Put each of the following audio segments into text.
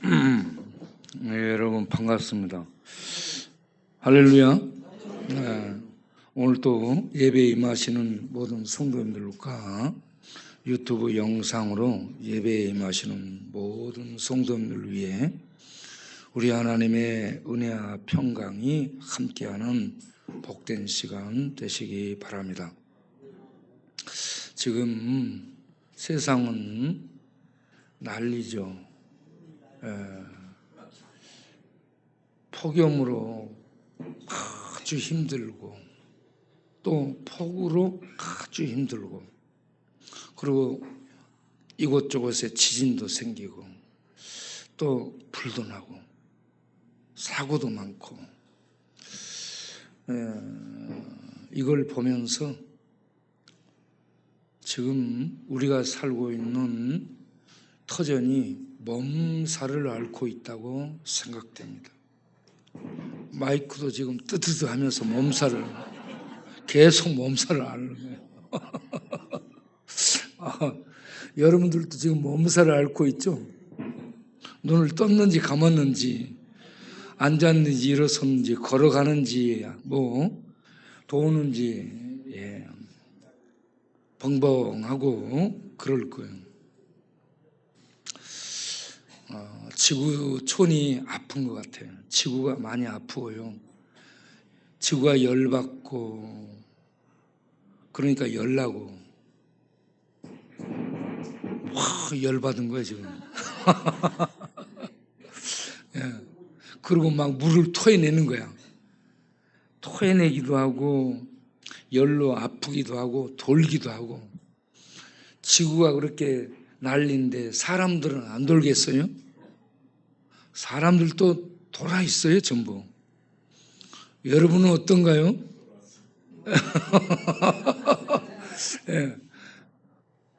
네, 여러분 반갑습니다. 할렐루야. 네, 오늘 또 예배에 임하시는 모든 성도님들과 유튜브 영상으로 예배에 임하시는 모든 성도님들을 위해 우리 하나님의 은혜와 평강이 함께하는 복된 시간 되시기 바랍니다. 지금 세상은 난리죠. 폭염으로 아주 힘들고 또 폭우로 아주 힘들고, 그리고 이곳저곳에 지진도 생기고 또 불도 나고 사고도 많고, 이걸 보면서 지금 우리가 살고 있는 터전이 몸살을 앓고 있다고 생각됩니다. 마이크도 지금 뜨뜨뜨 하면서 계속 몸살을 앓는 거예요. 여러분들도 지금 몸살을 앓고 있죠? 눈을 떴는지 감았는지, 앉았는지 일어섰는지 걸어가는지 도는지 벙벙하고 그럴 거예요. 지구촌이 아픈 것 같아요. 지구가 많이 아프고요. 지구가 열받고, 그러니까 열나고, 열받은 거예요 지금. 그리고 막 물을 토해내는 거야. 토해내기도 하고 열로 아프기도 하고 돌기도 하고. 지구가 그렇게 난리인데 사람들은 안 돌겠어요? 사람들도 돌아 있어요 전부. 여러분은 어떤가요?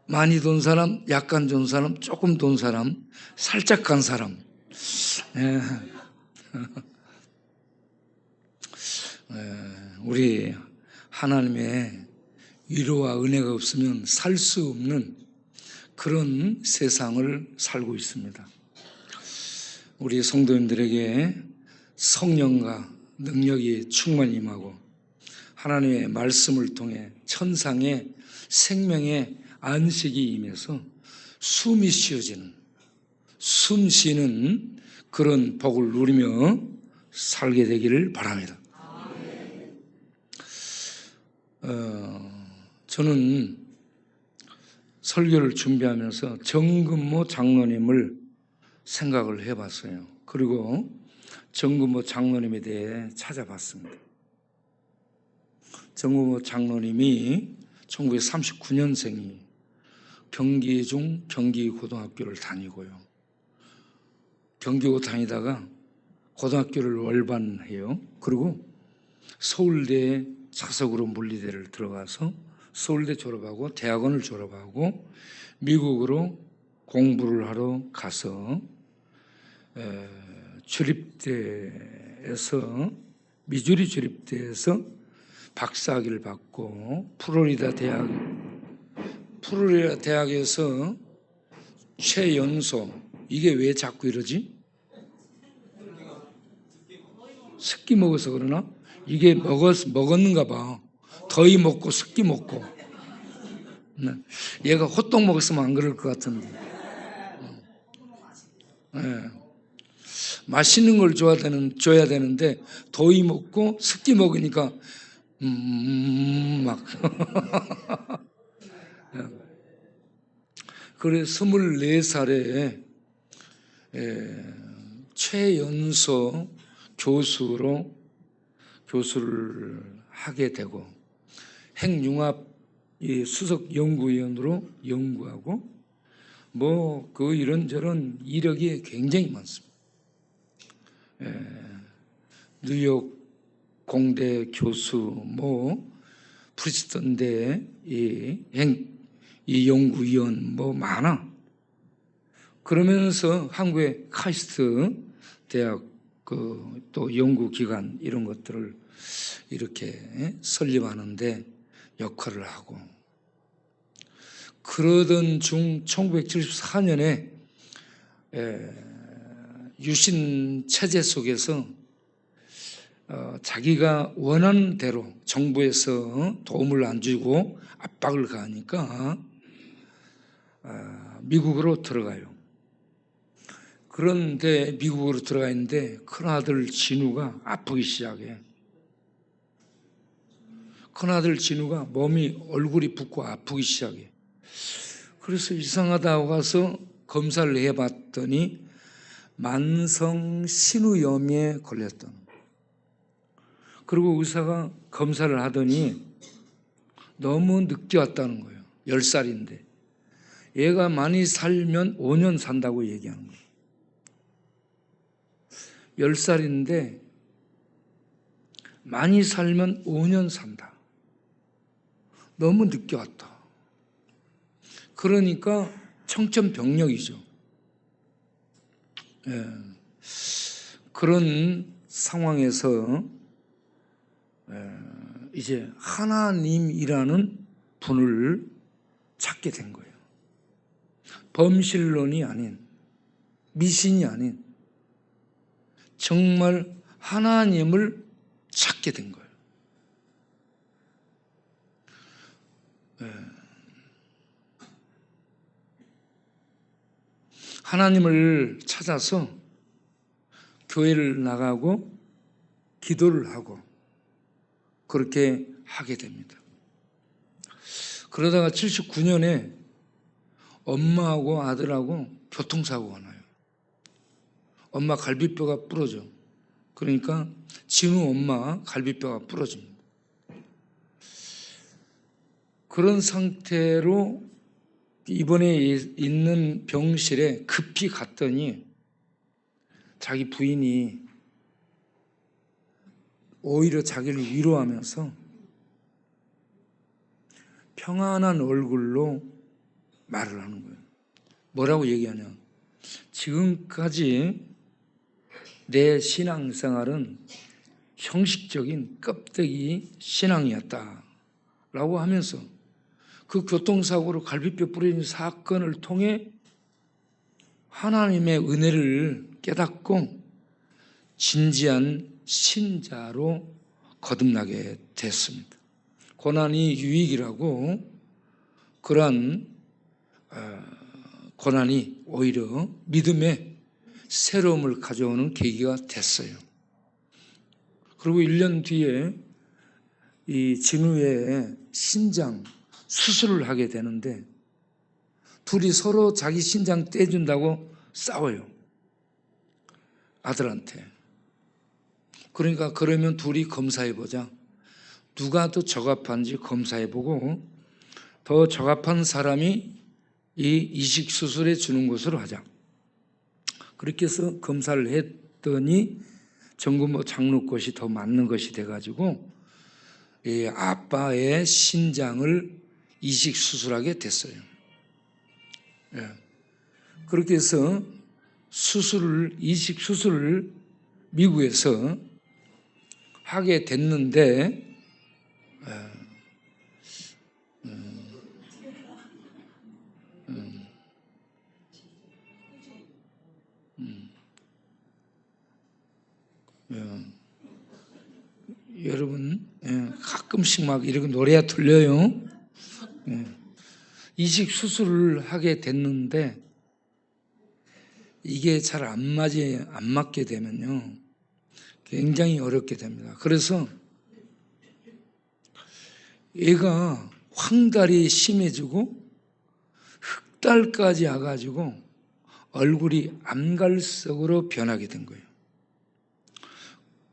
많이 돈 사람, 약간 돈 사람, 조금 돈 사람, 살짝 간 사람. 우리 하나님의 위로와 은혜가 없으면 살 수 없는 그런 세상을 살고 있습니다. 우리 성도님들에게 성령과 능력이 충만히 임하고 하나님의 말씀을 통해 천상의 생명의 안식이 임해서 숨이 쉬어지는, 숨 쉬는 그런 복을 누리며 살게 되기를 바랍니다. 저는 설교를 준비하면서 정금모 장로님을 생각을 해봤어요. 그리고 정금모 장로님에 대해 찾아봤습니다. 정금모 장로님이 1939년생이 경기중 경기고등학교를 다니고요. 경기고 다니다가 고등학교를 월반해요. 그리고 서울대 자석으로 물리대를 들어가서 서울대 졸업하고 대학원을 졸업하고 미국으로 공부를 하러 가서 주립대에서, 미주리 주립대에서 박사학위를 받고 플로리다 대학에서 최연소, 이게 왜 자꾸 이러지? 습기 먹어서 그러나? 이게 먹었는가 봐. 더위 먹고 습기 먹고. 얘가 호떡 먹었으면 안 그럴 것 같은데. 맛있는 걸 줘야 되는데 더위 먹고 습기 먹으니까 막. 그래서 24살에 최연소 교수를 하게 되고 핵융합 수석 연구위원으로 연구하고 그 이런저런 이력이 굉장히 많습니다. 뉴욕 공대 교수, 프리스턴대 이 연구위원 많아. 그러면서 한국의 카이스트 대학 또 연구기관 이런 것들을 이렇게 설립하는데 역할을 하고, 그러던 중 1974년에 유신 체제 속에서 자기가 원하는 대로 정부에서 도움을 안 주고 압박을 가하니까 미국으로 들어가요. 그런데 미국으로 들어가 있는데 큰아들 진우가 아프기 시작해. 큰아들 진우가 몸이 얼굴이 붓고 아프기 시작해. 그래서 이상하다고 가서 검사를 해봤더니 만성 신우염에 걸렸던. 그리고 의사가 검사를 하더니 너무 늦게 왔다는 거예요. 10살인데. 얘가 많이 살면 5년 산다고 얘기하는 거예요. 10살인데 많이 살면 5년 산다. 너무 늦게 왔다. 그러니까 청천벽력이죠. 예. 그런 상황에서 이제 하나님이라는 분을 찾게 된 거예요. 범신론이 아닌, 미신이 아닌 정말 하나님을 찾게 된 거예요. 하나님을 찾아서 교회를 나가고 기도를 하고 그렇게 하게 됩니다. 그러다가 79년에 엄마하고 아들하고 교통사고가 나요. 엄마 갈비뼈가 부러져. 그러니까 진우 엄마 갈비뼈가 부러집니다. 그런 상태로 이번에 있는 병실에 급히 갔더니 자기 부인이 오히려 자기를 위로하면서 평안한 얼굴로 말을 하는 거예요. 뭐라고 얘기하냐? 지금까지 내 신앙생활은 형식적인 껍데기 신앙이었다 라고 하면서 그 교통사고로 갈비뼈 부러진 사건을 통해 하나님의 은혜를 깨닫고 진지한 신자로 거듭나게 됐습니다. 고난이 유익이라고 그러한 고난이 오히려 믿음의 새로움을 가져오는 계기가 됐어요. 그리고 1년 뒤에 이 진우의 신장 수술을 하게 되는데 둘이 서로 자기 신장 떼준다고 싸워요. 아들한테. 그러니까 그러면 둘이 검사해보자. 누가 더 적합한지 검사해보고 더 적합한 사람이 이 이식수술에 주는 것으로 하자. 그렇게 해서 검사를 했더니 정부모 장로 것이 더 맞는 것이 돼가지고 이 아빠의 신장을 이식수술하게 됐어요. 예. 그렇게 해서 이식수술을 미국에서 하게 됐는데 여러분 가끔씩 막 이렇게 노래가 들려요. 이식 수술을 하게 됐는데 이게 잘 안 맞게 되면요 굉장히 어렵게 됩니다. 그래서 얘가 황달이 심해지고 흑달까지 와가지고 얼굴이 암갈색으로 변하게 된 거예요.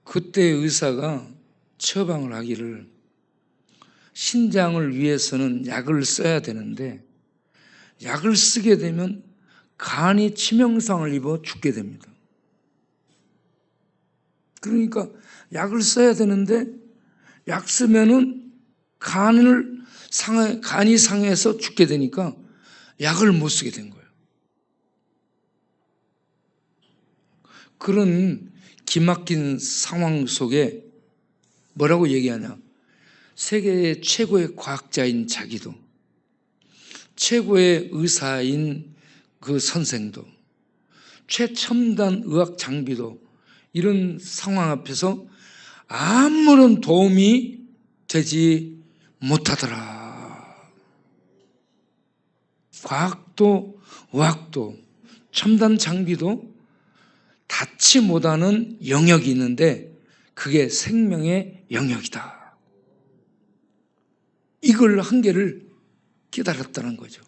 그때 의사가 처방을 하기를 신장을 위해서는 약을 써야 되는데 약을 쓰게 되면 간이 치명상을 입어 죽게 됩니다. 그러니까 약을 써야 되는데 약 쓰면은 간이 상해서 죽게 되니까 약을 못 쓰게 된 거예요. 그런 기막힌 상황 속에 뭐라고 얘기하냐? 세계 최고의 과학자인 자기도 최고의 의사인 그 선생도 최첨단 의학 장비도 이런 상황 앞에서 아무런 도움이 되지 못하더라. 과학도 의학도 첨단 장비도 닿지 못하는 영역이 있는데 그게 생명의 영역이다. 이걸 한계를 깨달았다는 거죠.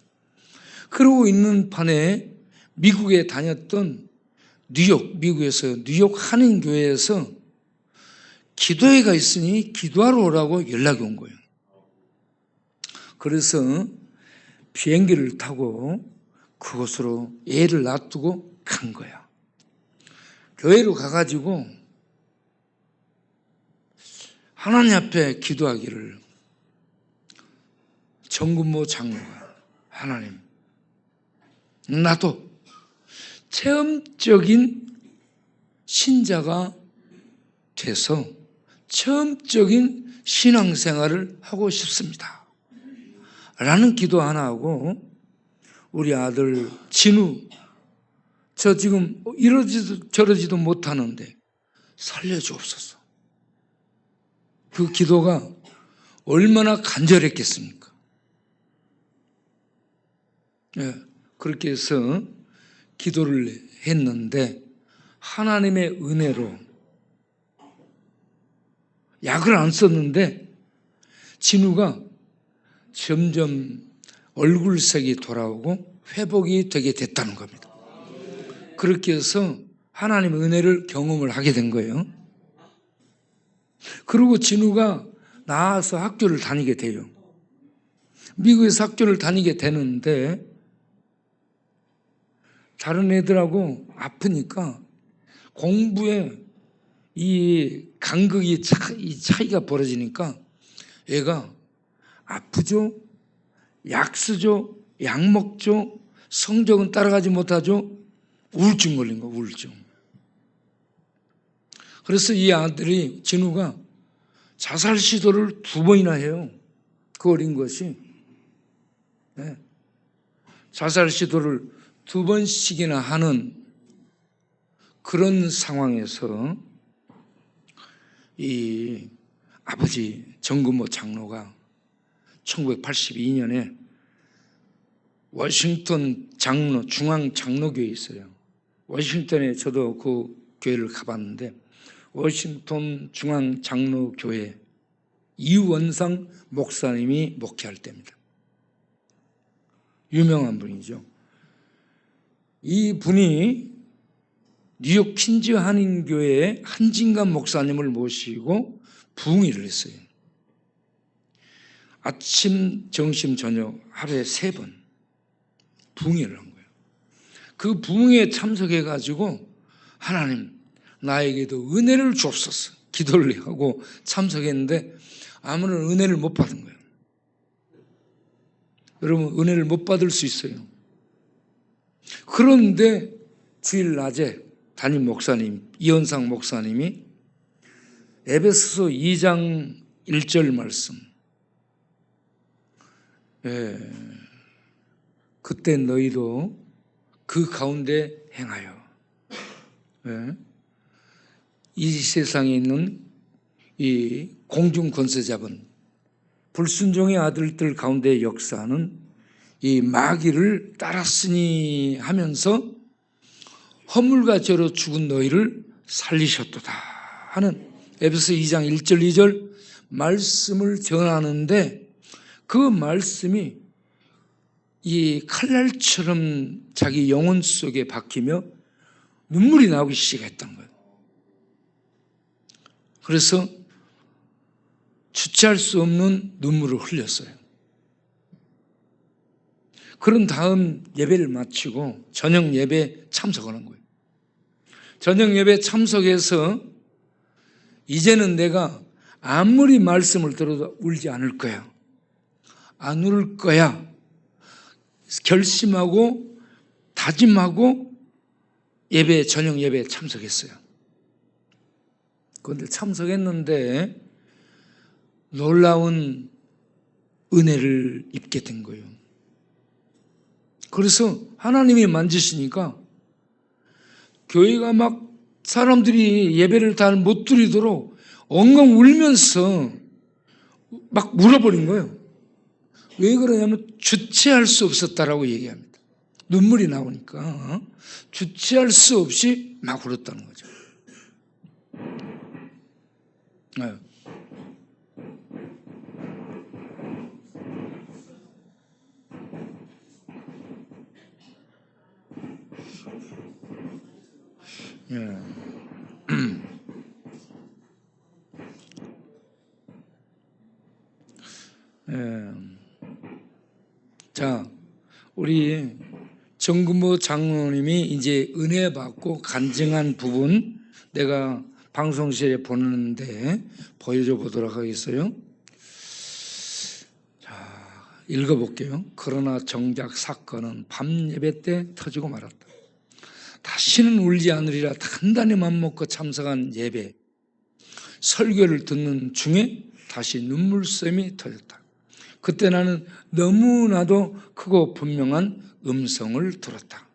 그러고 있는 판에 미국에 다녔던 미국에서 뉴욕 한인교회에서 기도회가 있으니 기도하러 오라고 연락이 온 거예요. 그래서 비행기를 타고 그곳으로 애를 놔두고 간 거야. 교회로 가가지고 하나님 앞에 기도하기를 정근모 장로가 하나님 나도 체험적인 신자가 돼서 체험적인 신앙생활을 하고 싶습니다. 라는 기도 하나 하고 우리 아들 진우 저 지금 이러지도 저러지도 못하는데 살려주옵소서. 그 기도가 얼마나 간절했겠습니까? 네, 그렇게 해서 기도를 했는데 하나님의 은혜로 약을 안 썼는데 진우가 점점 얼굴색이 돌아오고 회복이 되게 됐다는 겁니다. 그렇게 해서 하나님의 은혜를 경험을 하게 된 거예요. 그리고 진우가 나와서 학교를 다니게 돼요. 미국에서 학교를 다니게 되는데 다른 애들하고 아프니까 공부에 이 간극이 이 차이가 벌어지니까 애가 아프죠? 약 쓰죠? 약 먹죠? 성적은 따라가지 못하죠? 우울증 걸린 거, 우울증. 그래서 이 아들이 진우가 자살 시도를 2번이나 해요. 그 어린 것이. 네. 자살 시도를 2번씩이나 하는 그런 상황에서 이 아버지 정근모 장로가 1982년에 워싱턴 장로, 중앙 장로교회에 있어요. 워싱턴에 저도 그 교회를 가봤는데 워싱턴 중앙 장로교회 이원상 목사님이 목회할 때입니다. 유명한 분이죠. 이 분이 뉴욕 퀸즈 한인교회의 한진감 목사님을 모시고 부흥회를 했어요. 아침, 점심, 저녁 하루에 3번 부흥회를 한 거예요. 그 부흥회에 참석해가지고 하나님 나에게도 은혜를 주옵소서 기도를 하고 참석했는데 아무런 은혜를 못 받은 거예요. 여러분 은혜를 못 받을 수 있어요. 그런데 주일 낮에 담임 목사님 이현상 목사님이 에베소서 2장 1절 말씀 그때 너희도 그 가운데 행하여 이 세상에 있는 이 공중 권세 잡은 불순종의 아들들 가운데 역사하는 이 마귀를 따랐으니 하면서 허물과 죄로 죽은 너희를 살리셨도다 하는 에베소 2장 1절 2절 말씀을 전하는데 그 말씀이 이 칼날처럼 자기 영혼 속에 박히며 눈물이 나오기 시작했던 거예요. 그래서 주체할 수 없는 눈물을 흘렸어요. 그런 다음 예배를 마치고 저녁 예배 참석하는 거예요. 저녁 예배 참석해서 이제는 내가 아무리 말씀을 들어도 울지 않을 거야. 안 울 거야. 결심하고 다짐하고 저녁 예배에 참석했어요. 그런데 참석했는데 놀라운 은혜를 입게 된 거예요. 그래서 하나님이 만지시니까 교회가 막 사람들이 예배를 잘 못 드리도록 엉엉 울면서 막 물어버린 거예요. 왜 그러냐면 주체할 수 없었다라고 얘기합니다. 눈물이 나오니까 주체할 수 없이 막 울었다는 거죠. 네. 예. 예. 자, 우리 정근모 장로님이 이제 은혜 받고 간증한 부분 내가 방송실에 보내는데 보여줘 보도록 하겠어요. 자, 읽어볼게요. 그러나 정작 사건은 밤 예배 때 터지고 말았다. 다시는 울지 않으리라 단단히 맘먹고 참석한 예배, 설교를 듣는 중에 다시 눈물샘이 터졌다. 그때 나는 너무나도 크고 분명한 음성을 들었다.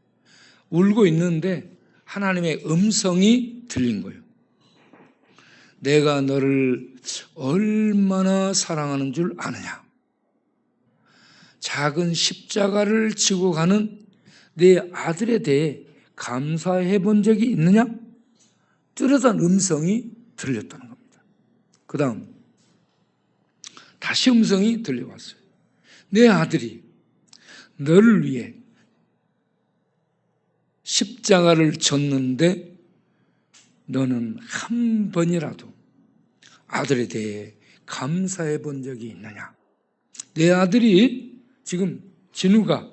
울고 있는데 하나님의 음성이 들린 거예요. 내가 너를 얼마나 사랑하는 줄 아느냐? 작은 십자가를 지고 가는 내 아들에 대해 감사해 본 적이 있느냐? 뚜렷한 음성이 들렸다는 겁니다. 그 다음 다시 음성이 들려왔어요. 내 아들이 너를 위해 십자가를 졌는데 너는 한 번이라도 아들에 대해 감사해 본 적이 있느냐? 내 아들이 지금 진우가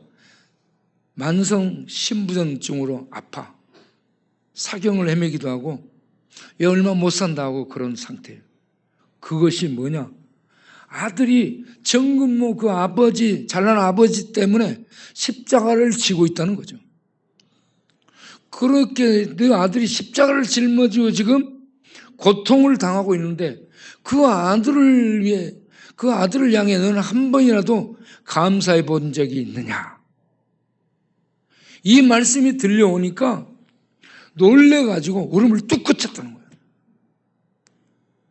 만성 신부전증으로 아파 사경을 헤매기도 하고 얼마 못 산다고 그런 상태예요. 그것이 뭐냐? 아들이 정근모 그 아버지, 잘난 아버지 때문에 십자가를 지고 있다는 거죠. 그렇게 내 아들이 십자가를 짊어지고 지금 고통을 당하고 있는데 그 아들을 위해, 그 아들을 향해 너는 한 번이라도 감사해 본 적이 있느냐? 이 말씀이 들려오니까 놀래가지고 울음을 뚝 그쳤다는 거예요.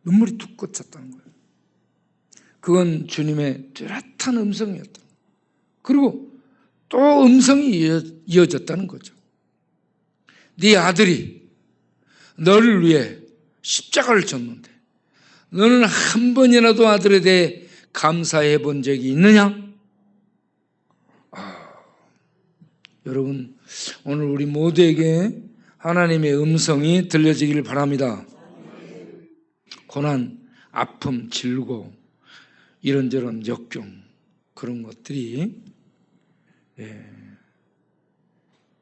눈물이 뚝 그쳤다는 거예요. 그건 주님의 뚜렷한 음성이었다. 그리고 또 음성이 이어졌다는 거죠. 네 아들이 너를 위해 십자가를 졌는데 너는 한 번이라도 아들에 대해 감사해 본 적이 있느냐? 여러분, 오늘 우리 모두에게 하나님의 음성이 들려지기를 바랍니다. 고난, 아픔, 질고 이런저런 역경 그런 것들이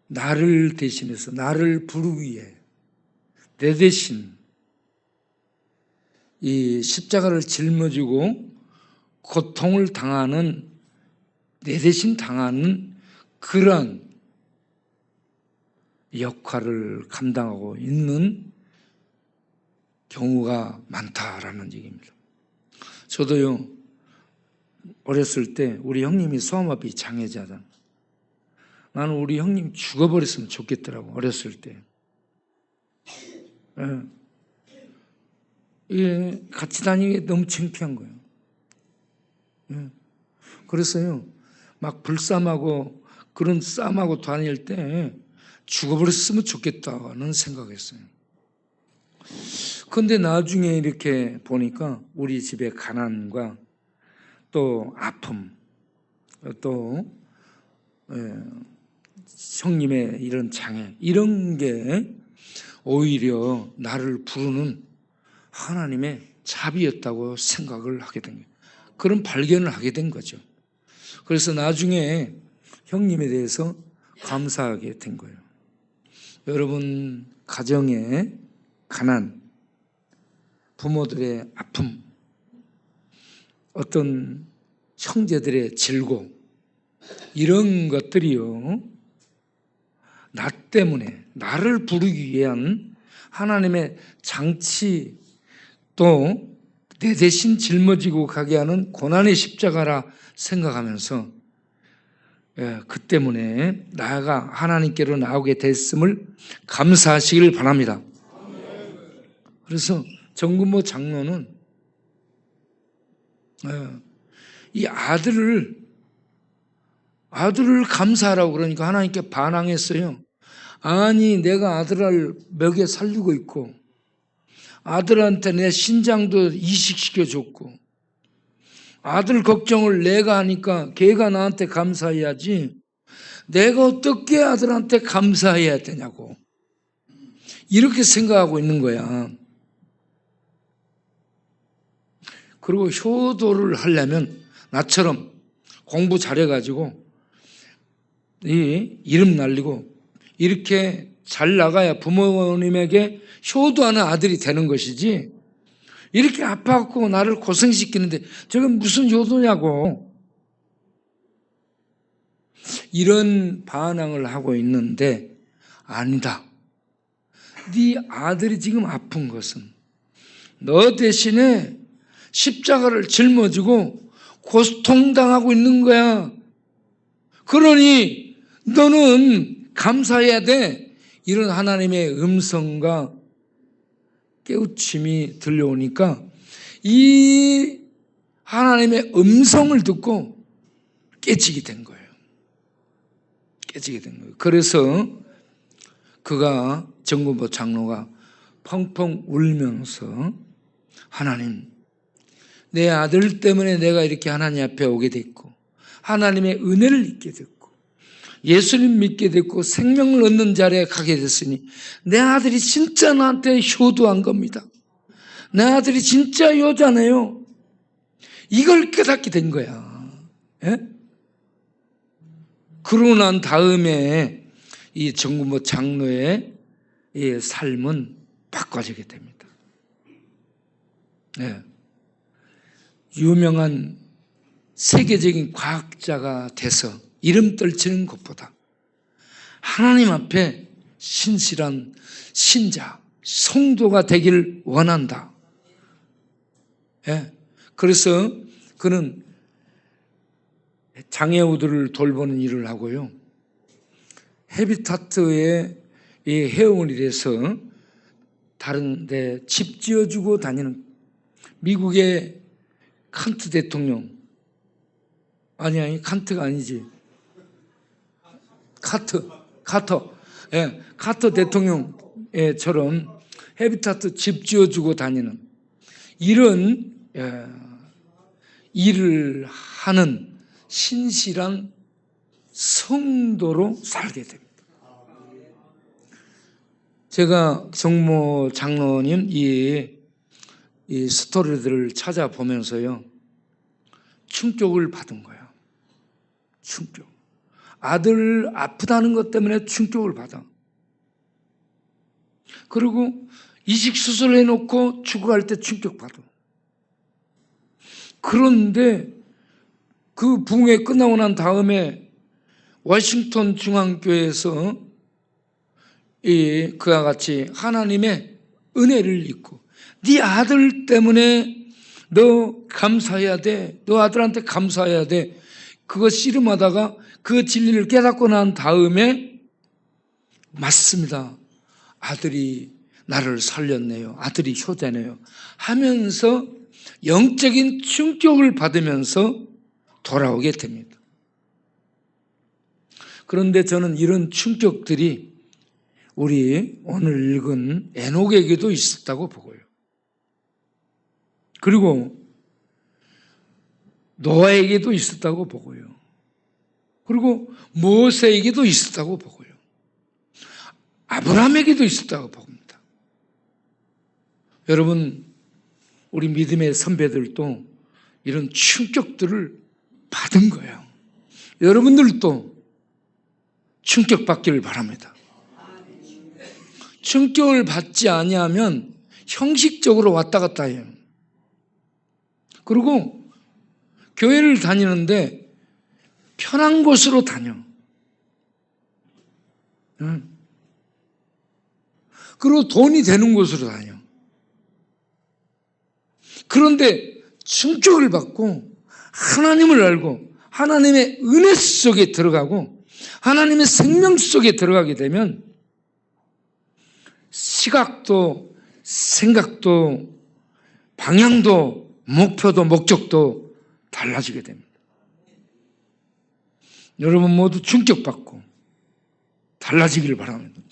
나를 대신해서 나를 부르기 위해 내 대신 이 십자가를 짊어지고 고통을 당하는, 내 대신 당하는 그러한 역할을 감당하고 있는 경우가 많다라는 얘기입니다. 저도요, 어렸을 때 우리 형님이 소아마비 장애자잖아. 나는 우리 형님 죽어버렸으면 좋겠더라고, 어렸을 때. 같이 다니기 너무 창피한 거예요. 그래서요, 막 불쌈하고 그런 쌈하고 다닐 때 죽어버렸으면 좋겠다는 생각했어요. 그런데 나중에 이렇게 보니까 우리 집의 가난과 또 아픔, 또 형님의 이런 장애, 이런 게 오히려 나를 부르는 하나님의 자비였다고 생각을 하게 된 거예요. 그런 발견을 하게 된 거죠. 그래서 나중에 형님에 대해서 감사하게 된 거예요. 여러분 가정의 가난, 부모들의 아픔, 어떤 형제들의 질고, 이런 것들이요, 나 때문에 나를 부르기 위한 하나님의 장치, 또 내 대신 짊어지고 가게 하는 고난의 십자가라 생각하면서 그 때문에 나아가 하나님께로 나오게 됐음을 감사하시길 바랍니다. 그래서 정근모 장로는 이 아들을 감사하라고 그러니까 하나님께 반항했어요. 아니, 내가 아들을 먹여 살리고 있고 아들한테 내 신장도 이식시켜줬고 아들 걱정을 내가 하니까 걔가 나한테 감사해야지 내가 어떻게 아들한테 감사해야 되냐고 이렇게 생각하고 있는 거야. 그리고 효도를 하려면 나처럼 공부 잘해가지고 이 이름 날리고 이렇게 잘 나가야 부모님에게 효도하는 아들이 되는 것이지, 이렇게 아파갖고 나를 고생시키는데 저건 무슨 효도냐고 이런 반항을 하고 있는데, 아니다. 네 아들이 지금 아픈 것은 너 대신에 십자가를 짊어지고 고통당하고 있는 거야. 그러니 너는 감사해야 돼. 이런 하나님의 음성과 깨우침이 들려오니까 이 하나님의 음성을 듣고 깨지게 된 거예요. 깨지게 된 거예요. 그래서 그가 정근모 장로가 펑펑 울면서, 하나님, 내 아들 때문에 내가 이렇게 하나님 앞에 오게 됐고 하나님의 은혜를 잊게 됐고 예수님 믿게 됐고 생명을 얻는 자리에 가게 됐으니 내 아들이 진짜 나한테 효도한 겁니다. 내 아들이 진짜 여자네요. 이걸 깨닫게 된 거야. 예? 그러고 난 다음에 이 정근모 장로의 이 삶은 바꿔지게 됩니다. 예. 유명한 세계적인 과학자가 돼서 이름 떨치는 것보다 하나님 앞에 신실한 신자, 성도가 되기를 원한다. 예. 그래서 그는 장애우들을 돌보는 일을 하고요. 헤비타트에 회원이 돼서 다른 데 집 지어주고 다니는 미국의 칸트 대통령, 아니 칸트가 아니지, 카터, 예, 카터 대통령처럼 헤비타트 집 지어주고 다니는 이런 일을 하는 신실한 성도로 살게 됩니다. 제가 정모 장로님 이 스토리들을 찾아보면서요, 충격을 받은 거예요. 충격. 아들 아프다는 것 때문에 충격을 받아. 그리고 이식수술을 해놓고 죽어갈 때 충격받아. 그런데 그 붕괴 끝나고 난 다음에 워싱턴 중앙교회에서 그와 같이 하나님의 은혜를 입고 네 아들 때문에 너 감사해야 돼. 너 아들한테 감사해야 돼. 그거 씨름하다가 그 진리를 깨닫고 난 다음에 맞습니다. 아들이 나를 살렸네요. 아들이 효자네요. 하면서 영적인 충격을 받으면서 돌아오게 됩니다. 그런데 저는 이런 충격들이 우리 오늘 읽은 에녹에게도 있었다고 보고요. 그리고 노아에게도 있었다고 보고요. 그리고 모세에게도 있었다고 보고요. 아브라함에게도 있었다고 봅니다. 여러분, 우리 믿음의 선배들도 이런 충격들을 받은 거예요. 여러분들도 충격받기를 바랍니다. 충격을 받지 아니하면 형식적으로 왔다 갔다 해요. 그리고 교회를 다니는데 편한 곳으로 다녀. 그리고 돈이 되는 곳으로 다녀. 그런데 충격을 받고 하나님을 알고 하나님의 은혜 속에 들어가고 하나님의 생명 속에 들어가게 되면 시각도 생각도 방향도 목표도 목적도 달라지게 됩니다. 여러분 모두 충격받고 달라지기를 바랍니다.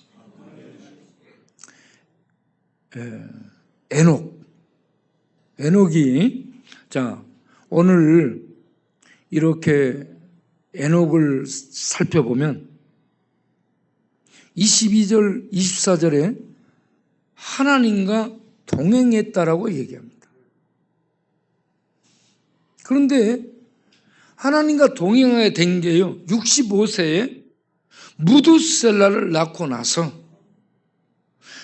에녹이 오늘 이렇게 에녹을 살펴보면 22절 24절에 하나님과 동행했다라고 얘기합니다. 그런데 하나님과 동행하게 된 게요, 65세에 무두셀라를 낳고 나서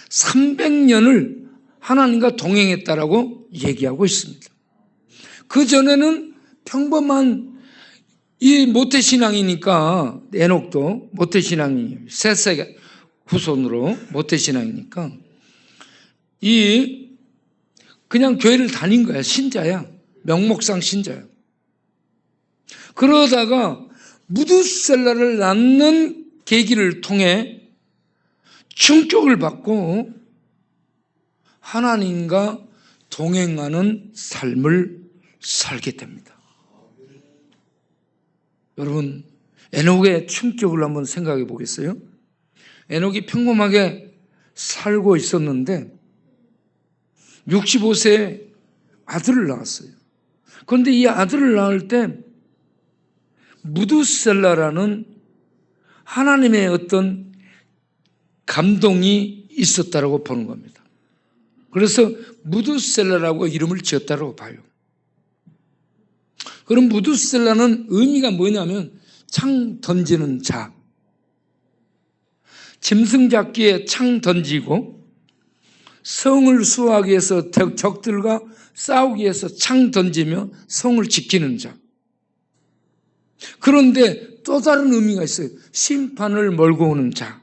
300년을 하나님과 동행했다라고 얘기하고 있습니다. 그 전에는 평범한 이 모태신앙이니까, 에녹도 모태신앙이에요. 셋세 후손으로 모태신앙이니까 그냥 교회를 다닌 거야. 신자야. 명목상 신자야. 그러다가 무두셀라를 낳는 계기를 통해 충격을 받고 하나님과 동행하는 삶을 살게 됩니다. 여러분, 에녹의 충격을 한번 생각해 보겠어요? 에녹이 평범하게 살고 있었는데 65세에 아들을 낳았어요. 그런데 이 아들을 낳을 때 무두셀라라는 하나님의 어떤 감동이 있었다라고 보는 겁니다. 그래서 무두셀라라고 이름을 지었다라고 봐요. 그럼 무두셀라는 의미가 뭐냐면 창 던지는 자. 짐승 잡기에 창 던지고 성을 수호하기 위해서 적들과 싸우기 위해서 창 던지며 성을 지키는 자. 그런데 또 다른 의미가 있어요. 심판을 몰고 오는 자.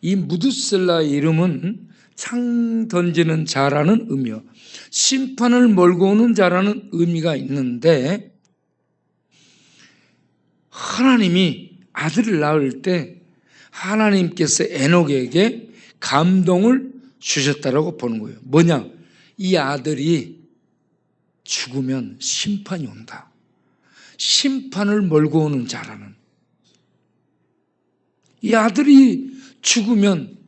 이 무두셀라의 이름은 창 던지는 자라는 의미요, 심판을 몰고 오는 자라는 의미가 있는데, 하나님이 아들을 낳을 때 하나님께서 에녹에게 감동을 주셨다라고 보는 거예요. 뭐냐? 이 아들이 죽으면 심판이 온다. 심판을 몰고 오는 자라는. 이 아들이 죽으면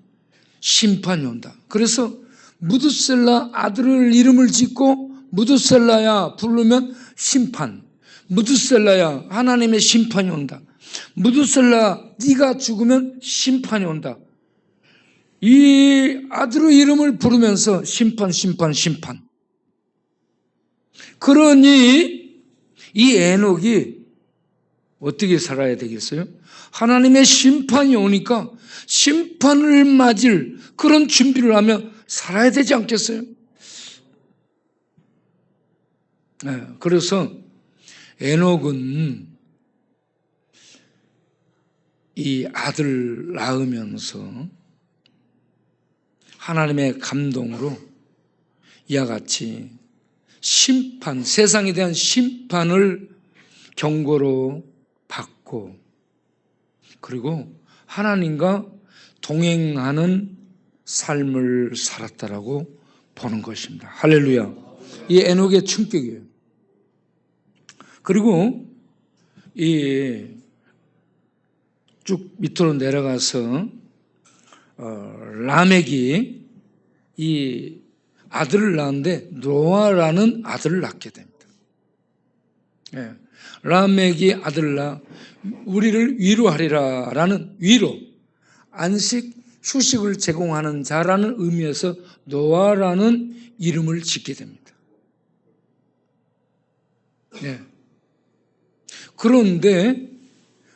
심판이 온다. 그래서 무두셀라 아들을 이름을 짓고 무두셀라야 부르면 심판. 무두셀라야 하나님의 심판이 온다. 무두셀라 네가 죽으면 심판이 온다. 이 아들의 이름을 부르면서 심판. 그러니 이 에녹이 어떻게 살아야 되겠어요? 하나님의 심판이 오니까 심판을 맞을 그런 준비를 하며 살아야 되지 않겠어요? 네, 그래서 에녹은 이 아들 낳으면서 하나님의 감동으로 이와 같이 심판, 세상에 대한 심판을 경고로 받고, 그리고 하나님과 동행하는 삶을 살았다라고 보는 것입니다. 할렐루야. 이 에녹의 충격이에요. 그리고 쭉 밑으로 내려가서 라멕이 이 아들을 낳았는데 노아라는 아들을 낳게 됩니다. 예. 라멕이 아들을 낳아 우리를 위로하리라라는 위로, 안식, 휴식을 제공하는 자라는 의미에서 노아라는 이름을 짓게 됩니다. 예. 그런데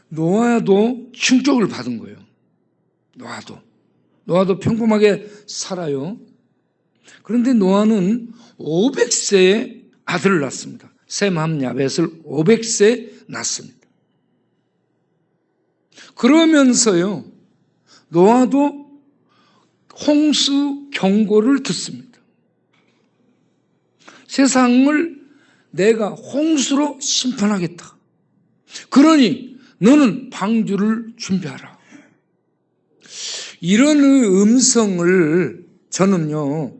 노아도 충격을 받은 거예요. 노아도 평범하게 살아요. 그런데 노아는 500세에 아들을 낳습니다. 셈, 함, 야벳을 500세에 낳습니다. 그러면서요, 노아도 홍수 경고를 듣습니다. 세상을 내가 홍수로 심판하겠다. 그러니 너는 방주를 준비하라. 이런 음성을 저는요,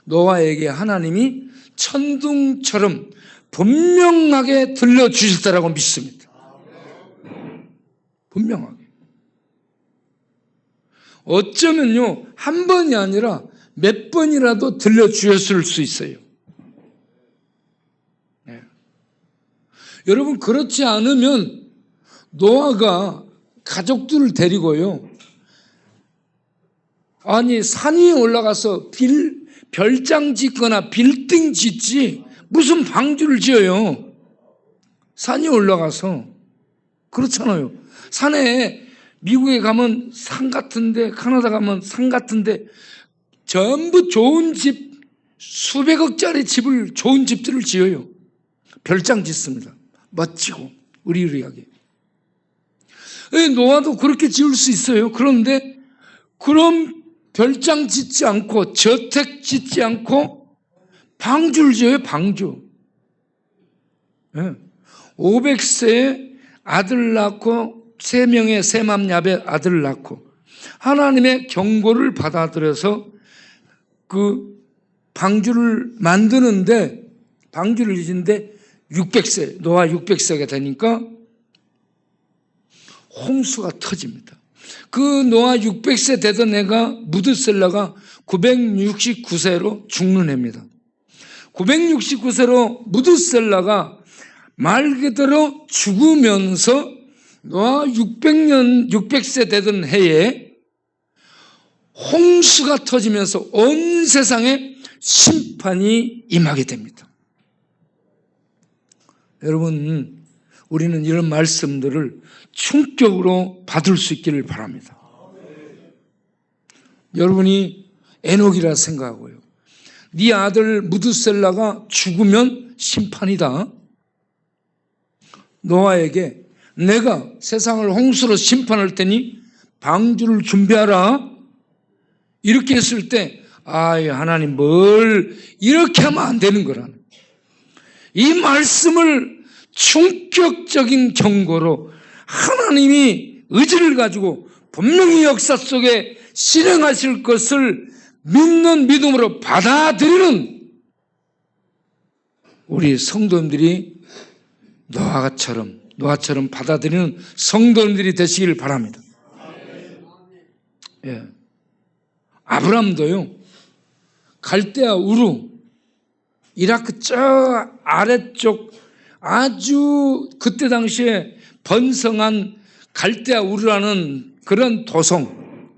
노아에게 하나님이 천둥처럼 분명하게 들려주실 거라고 믿습니다. 분명하게. 어쩌면요, 한 번이 아니라 몇 번이라도 들려주셨을 수 있어요. 네. 여러분, 그렇지 않으면 노아가 가족들을 데리고요, 아니 산 위에 올라가서 별장 짓거나 빌딩 짓지 무슨 방주를 지어요. 산 위에 올라가서. 그렇잖아요. 산에 미국에 가면 산 같은데, 카나다 가면 산 같은데 전부 좋은 집, 수백억짜리 집을, 좋은 집들을 지어요. 별장 짓습니다. 멋지고 으리으리하게. 노아도 그렇게 지을 수 있어요. 그런데 그럼 별장 짓지 않고, 저택 짓지 않고 방주를 지어요. 방주. 500세에 아들 낳고 3명의 셈암야벳 아들을 낳고 하나님의 경고를 받아들여서 그 방주를 만드는데, 방주를 짓는데 600세, 노아 600세가 되니까 홍수가 터집니다. 그 노아 600세 되던 애가, 무드셀라가 969세로 죽는 해입니다. 969세로 무드셀라가 말 그대로 죽으면서 노아 600세 되던 해에 홍수가 터지면서 온 세상에 심판이 임하게 됩니다. 여러분, 우리는 이런 말씀들을 충격으로 받을 수 있기를 바랍니다. 여러분이 에녹이라 생각하고요, 네 아들 무드셀라가 죽으면 심판이다. 노아에게 내가 세상을 홍수로 심판할 테니 방주를 준비하라. 이렇게 했을 때, 하나님 뭘 이렇게 하면 안 되는 거라는, 이 말씀을 충격적인 경고로 하나님이 의지를 가지고 분명히 역사 속에 실행하실 것을 믿는 믿음으로 받아들이는 우리 성도님들이 노아처럼 받아들이는 성도님들이 되시길 바랍니다. 예. 아브람도요, 갈대아 우루, 이라크 저 아래쪽 아주 그때 당시에 번성한 갈대아 우루라는 그런 도성,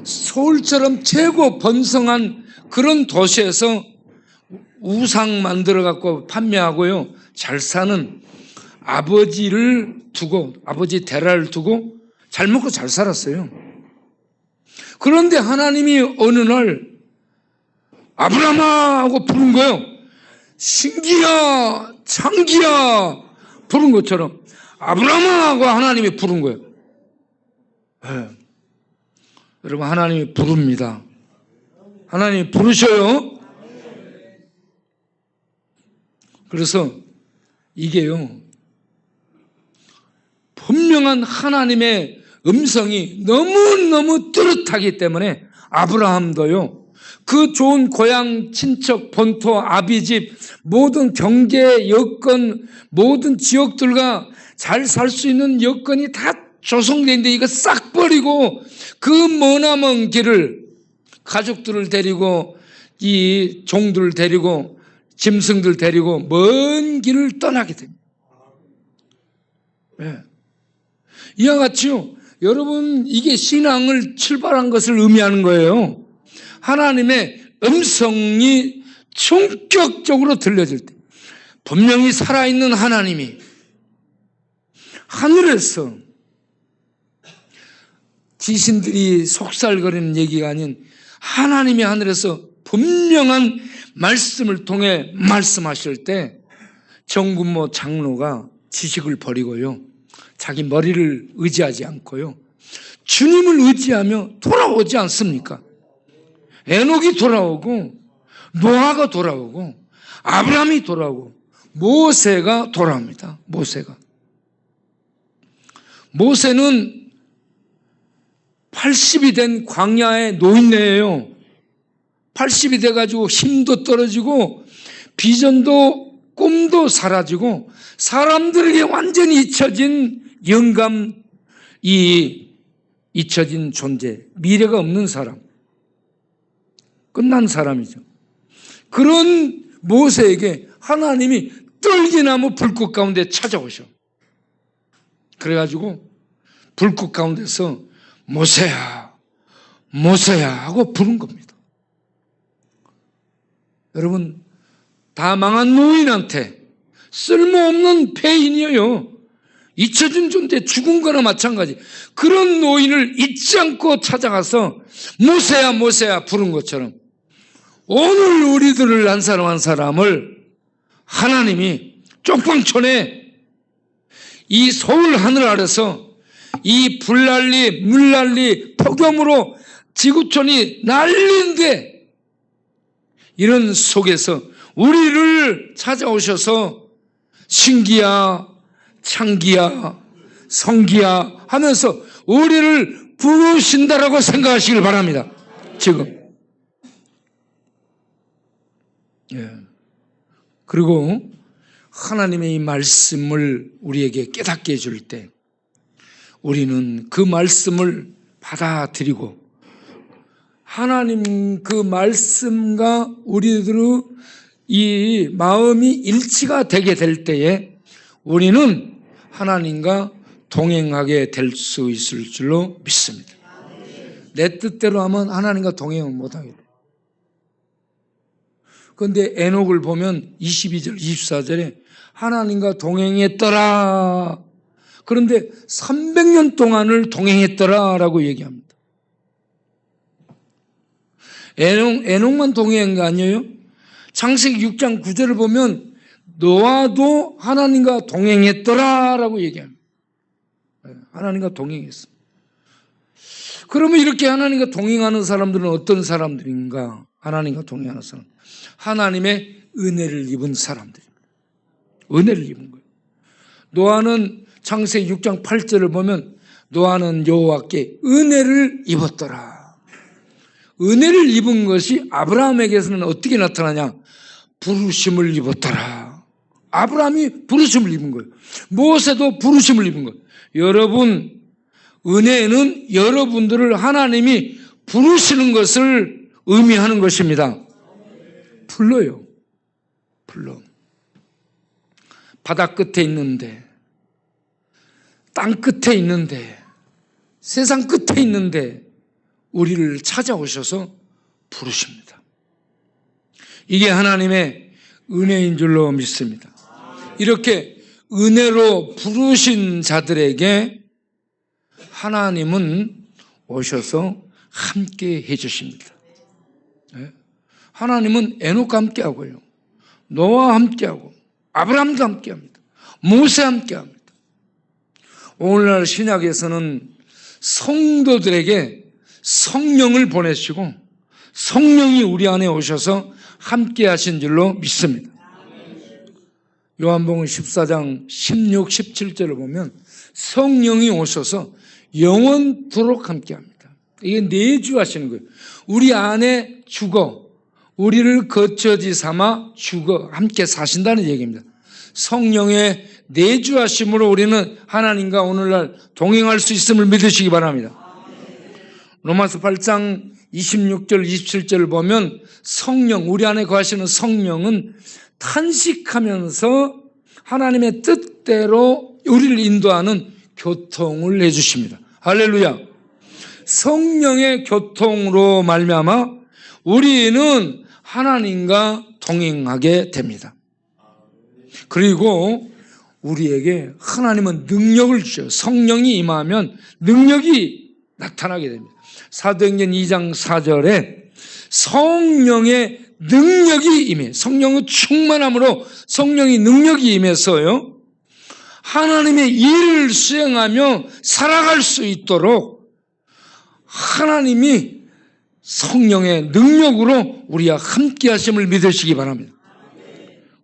서울처럼 최고 번성한 그런 도시에서 우상 만들어 갖고 판매하고요, 잘 사는 아버지를 두고, 아버지 데라를 두고 잘 먹고 잘 살았어요. 그런데 하나님이 어느 날 아브라함아 하고 부른 거예요. 신기야 창기야 부른 것처럼 아브라함아 하고 하나님이 부른 거예요. 네. 여러분, 하나님이 부릅니다. 하나님이 부르셔요. 그래서 이게요, 분명한 하나님의 음성이 너무너무 뚜렷하기 때문에 아브라함도요, 그 좋은 고향, 친척, 본토, 아비집, 모든 경제 여건, 모든 지역들과 잘 살 수 있는 여건이 다 조성되어 있는데 이거 싹 버리고 그 머나먼 길을, 가족들을 데리고 이 종들을 데리고 짐승들 데리고 먼 길을 떠나게 됩니다. 네. 이와 같이요, 여러분, 이게 신앙을 출발한 것을 의미하는 거예요. 하나님의 음성이 충격적으로 들려질 때, 분명히 살아있는 하나님이 하늘에서, 귀신들이 속살거리는 얘기가 아닌 하나님이 하늘에서 분명한 말씀을 통해 말씀하실 때, 정군모 장로가 지식을 버리고요, 자기 머리를 의지하지 않고요, 주님을 의지하며 돌아오지 않습니까? 에녹이 돌아오고, 노아가 돌아오고, 아브라함이 돌아오고, 모세가 돌아옵니다. 모세가. 모세는 80이 된 광야의 노인네예요. 80이 돼가지고 힘도 떨어지고 비전도 꿈도 사라지고 사람들에게 완전히 잊혀진 영감, 잊혀진 존재, 미래가 없는 사람, 끝난 사람이죠. 그런 모세에게 하나님이 떨기나무 불꽃 가운데 찾아오셔. 그래가지고 불꽃 가운데서 모세야, 모세야 하고 부른 겁니다. 여러분, 다 망한 노인한테 쓸모없는 폐인이에요. 잊혀진 존재, 죽은 거나 마찬가지. 그런 노인을 잊지 않고 찾아가서 모세야, 모세야 부른 것처럼 오늘 우리들을 한 사람 한 사람을 하나님이 쪽방촌에 이 서울 하늘 아래서 이 불난리, 물난리, 폭염으로 지구촌이 난리인데 이런 속에서 우리를 찾아오셔서 신기야, 창기야, 성기야 하면서 우리를 부르신다라고 생각하시길 바랍니다. 지금. 그리고 하나님의 이 말씀을 우리에게 깨닫게 해줄 때 우리는 그 말씀을 받아들이고 하나님 그 말씀과 우리들의 이 마음이 일치가 되게 될 때에 우리는 하나님과 동행하게 될 수 있을 줄로 믿습니다. 내 뜻대로 하면 하나님과 동행은 못하게 돼요. 그런데 에녹을 보면 22절, 24절에 하나님과 동행했더라. 그런데 300년 동안을 동행했더라라고 얘기합니다. 에녹만 동행한 게 아니에요. 창세기 6장 9절을 보면 노아도 하나님과 동행했더라라고 얘기합니다. 하나님과 동행했어. 그러면 이렇게 하나님과 동행하는 사람들은 어떤 사람들인가? 하나님과 동행하는 사람. 하나님의 은혜를 입은 사람들입니다. 은혜를 입은 거예요. 노아는 창세기 6장 8절을 보면 노아는 여호와께 은혜를 입었더라. 은혜를 입은 것이 아브라함에게서는 어떻게 나타나냐? 부르심을 입었더라. 아브라함이 부르심을 입은 거예요. 모세도 부르심을 입은 거예요. 여러분, 은혜는 여러분들을 하나님이 부르시는 것을 의미하는 것입니다. 불러요. 불러. 바다 끝에 있는데, 땅 끝에 있는데, 세상 끝에 있는데 우리를 찾아오셔서 부르십니다. 이게 하나님의 은혜인 줄로 믿습니다. 이렇게 은혜로 부르신 자들에게 하나님은 오셔서 함께 해주십니다. 하나님은 에녹과 함께하고요, 노아와 함께하고 아브라함도 함께합니다. 모세와 함께합니다. 오늘날 신약에서는 성도들에게 성령을 보내시고 성령이 우리 안에 오셔서 함께하신 줄로 믿습니다. 요한복음 14장 16, 17절을 보면 성령이 오셔서 영원토록 함께합니다. 이게 내주하시는 거예요. 우리 안에 죽어 우리를 거처지 삼아 죽어 함께 사신다는 얘기입니다. 성령의 내주하심으로 우리는 하나님과 오늘날 동행할 수 있음을 믿으시기 바랍니다. 로마서 8장 26절 27절을 보면 성령, 우리 안에 거하시는 성령은 탄식하면서 하나님의 뜻대로 우리를 인도하는 교통을 해주십니다. 할렐루야. 성령의 교통으로 말미암아 우리는 하나님과 동행하게 됩니다. 그리고 우리에게 하나님은 능력을 주셔요. 성령이 임하면 능력이 나타나게 됩니다. 사도행전 2장 4절에 성령의 능력이 임해, 성령의 충만함으로 성령의 능력이 임해서요, 하나님의 일을 수행하며 살아갈 수 있도록 하나님이 성령의 능력으로 우리와 함께 하심을 믿으시기 바랍니다.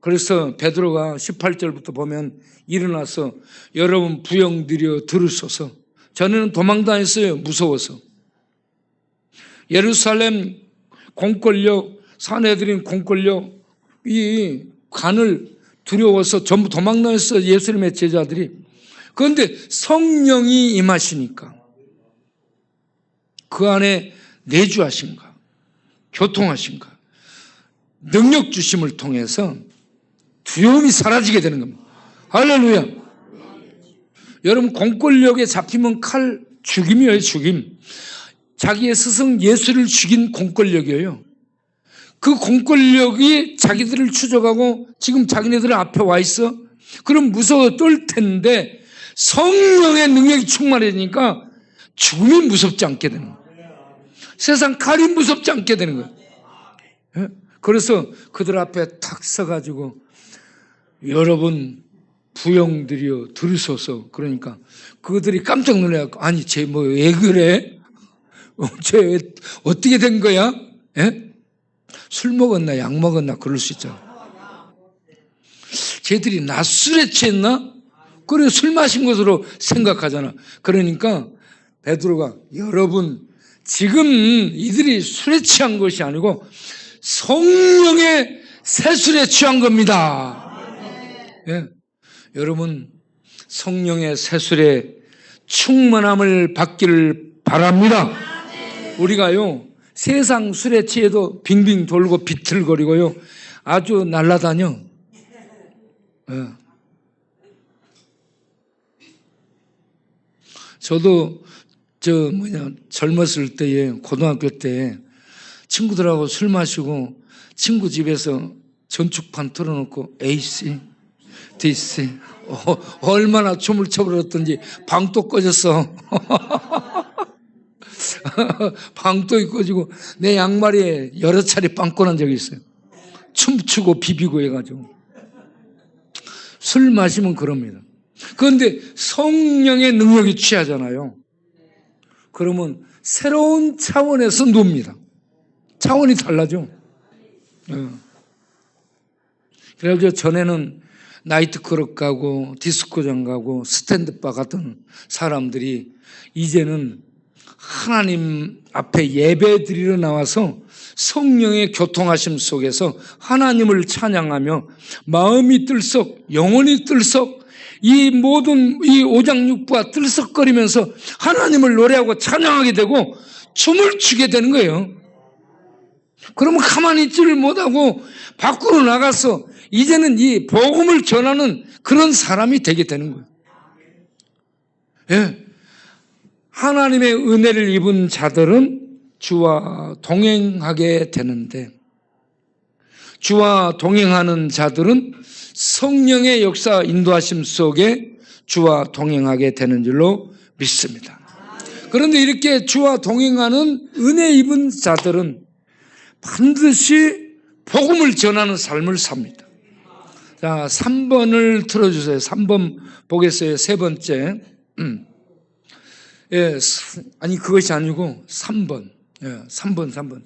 그래서 베드로가 18절부터 보면 일어나서 여러분 부영들여 들으소서. 전에는 도망다녔어요. 무서워서. 예루살렘 공권력, 사내들인 공권력, 이 관을 두려워서 전부 도망다녔어요. 예수님의 제자들이. 그런데 성령이 임하시니까 그 안에 내주하신가, 교통하신가, 능력 주심을 통해서 두려움이 사라지게 되는 겁니다. 할렐루야. 여러분 공권력에 잡히면 칼 죽임이에요. 죽임. 자기의 스승 예수를 죽인 공권력이에요. 그 공권력이 자기들을 추적하고 지금 자기네들 앞에 와 있어. 그럼 무서워 떨 텐데 성령의 능력이 충만해지니까 죽음이 무섭지 않게 되는 거예요. 세상 칼이 무섭지 않게 되는 거예요. 그래서 그들 앞에 탁 서가지고 여러분 부영들이여 들으소서. 그러니까 그들이 깜짝 놀라고 아니 쟤 뭐 왜 그래? 쟤 어떻게 된 거야? 예? 술 먹었나 약 먹었나 그럴 수 있잖아. 쟤들이 낮술에 취했나? 그래 술 마신 것으로 생각하잖아. 그러니까 베드로가 여러분 지금 이들이 술에 취한 것이 아니고 성령의 새술에 취한 겁니다. 예. 여러분 성령의 새술에 충만함을 받기를 바랍니다. 우리가요 세상 술에 취해도 빙빙 돌고 비틀거리고요 아주 날아다녀. 예. 저도 젊었을 때에 고등학교 때 친구들하고 술 마시고 친구 집에서 전축판 틀어놓고 AC, DC 얼마나 춤을 춰버렸던지 방도 꺼졌어. 방도 꺼지고 내 양말에 여러 차례 빵꾸 난 적이 있어요. 춤추고 비비고 해가지고. 술 마시면 그럽니다. 그런데 성령의 능력이 취하잖아요. 그러면 새로운 차원에서 놉니다. 차원이 달라져. 그래서 전에는 나이트클럽 가고 디스코장 가고 스탠드바 같은 사람들이 이제는 하나님 앞에 예배 드리러 나와서 성령의 교통하심 속에서 하나님을 찬양하며 마음이 들썩 영혼이 들썩 이 모든 이 오장육부가 들썩거리면서 하나님을 노래하고 찬양하게 되고 춤을 추게 되는 거예요. 그러면 가만히 있지를 못하고 밖으로 나가서 이제는 이 복음을 전하는 그런 사람이 되게 되는 거예요. 예. 하나님의 은혜를 입은 자들은 주와 동행하게 되는데 주와 동행하는 자들은 성령의 역사 인도하심 속에 주와 동행하게 되는 줄로 믿습니다. 그런데 이렇게 주와 동행하는 은혜 입은 자들은 반드시 복음을 전하는 삶을 삽니다. 자, 3번을 틀어주세요. 3번 보겠어요. 세 번째. 예, 아니 그것이 아니고 3번. 예, 3번.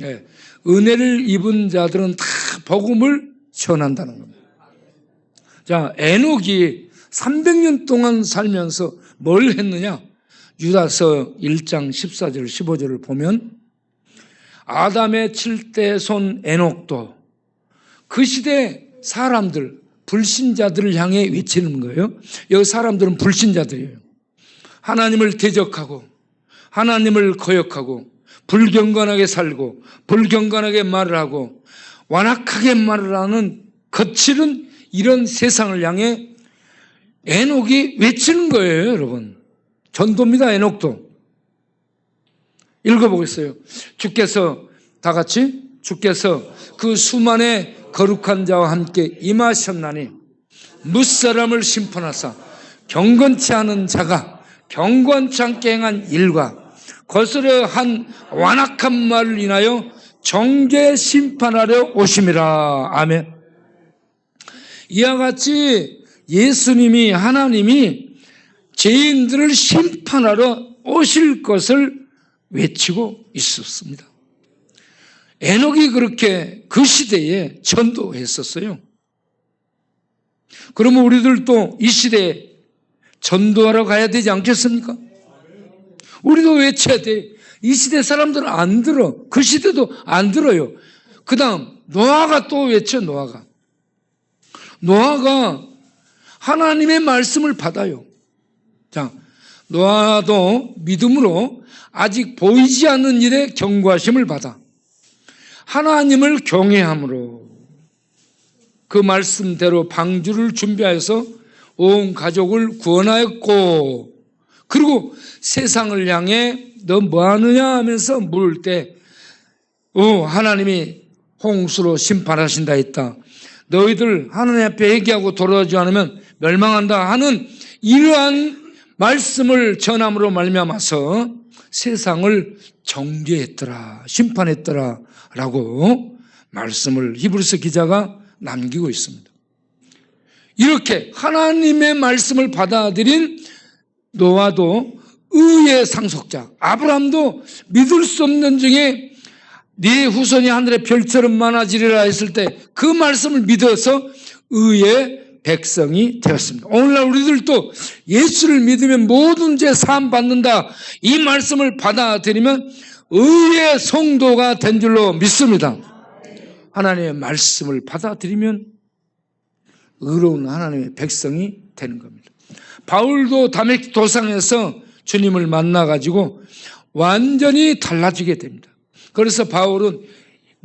예, 은혜를 입은 자들은 다 복음을 전한다는 겁니다. 자, 에녹이 300년 동안 살면서 뭘 했느냐? 유다서 1장 14절 15절을 보면 아담의 7대 손 에녹도 그 시대 사람들 불신자들을 향해 외치는 거예요. 여기 사람들은 불신자들이에요. 하나님을 대적하고 하나님을 거역하고 불경건하게 살고 불경건하게 말을 하고 완악하게 말을 하는 거칠은 이런 세상을 향해 에녹이 외치는 거예요. 여러분 전도입니다. 에녹도 읽어보겠어요. 주께서 다 같이 주께서 그 수만의 거룩한 자와 함께 임하셨나니 무사람을 심판하사 경건치 않은 자가 경건치 않게 행한 일과 거스려 한 완악한 말을 인하여 정죄 심판하려 오심이라. 아멘. 이와 같이 예수님이 하나님이 죄인들을 심판하러 오실 것을 외치고 있었습니다. 에녹이 그렇게 그 시대에 전도했었어요. 그러면 우리들도 이 시대에 전도하러 가야 되지 않겠습니까? 우리도 외쳐야 돼. 이 시대 사람들은 안 들어. 그 시대도 안 들어요. 그 다음 노아가 또 외쳐. 노아가 하나님의 말씀을 받아요. 자, 노아도 믿음으로 아직 보이지 않는 일에 경고하심을 받아 하나님을 경외함으로 그 말씀대로 방주를 준비해서 온 가족을 구원하였고, 그리고 세상을 향해 너 뭐하느냐 하면서 물을 때 하나님이 홍수로 심판하신다 했다. 너희들 하나님 앞에 회개하고 돌아오지 않으면 멸망한다 하는 이러한 말씀을 전함으로 말미암아서 세상을 정죄했더라, 심판했더라 라고 말씀을 히브리서 기자가 남기고 있습니다. 이렇게 하나님의 말씀을 받아들인 노아도 의의 상속자, 아브라함도 믿을 수 없는 중에 네 후손이 하늘의 별처럼 많아지리라 했을 때 그 말씀을 믿어서 의의 백성이 되었습니다. 오늘날 우리들도 예수를 믿으면 모든 죄 사함 받는다, 이 말씀을 받아들이면 의의 성도가 된 줄로 믿습니다. 하나님의 말씀을 받아들이면 의로운 하나님의 백성이 되는 겁니다. 바울도 다메섹 도상에서 주님을 만나가지고 완전히 달라지게 됩니다. 그래서 바울은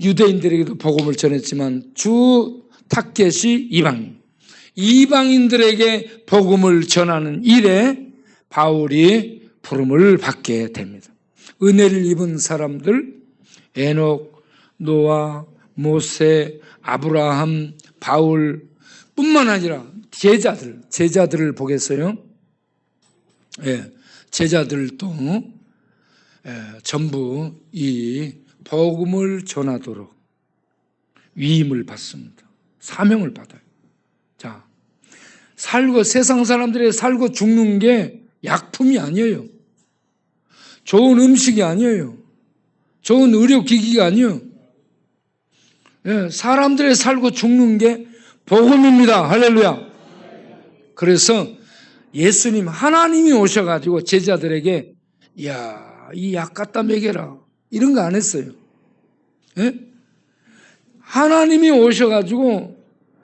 유대인들에게도 복음을 전했지만 주 타겟이 이방인들에게 복음을 전하는 일에 바울이 부름을 받게 됩니다. 은혜를 입은 사람들, 에녹, 노아, 모세, 아브라함, 바울 뿐만 아니라 제자들을 보겠어요. 제자들도 전부 이 복음을 전하도록 위임을 받습니다. 사명을 받아요. 자, 세상 사람들이 살고 죽는 게 약품이 아니에요. 좋은 음식이 아니에요. 좋은 의료기기가 아니에요. 사람들이 살고 죽는 게 복음입니다. 할렐루야. 그래서 예수님, 하나님이 오셔가지고 제자들에게 이 약 갖다 먹여라 이런 거 안 했어요. 하나님이 오셔가지고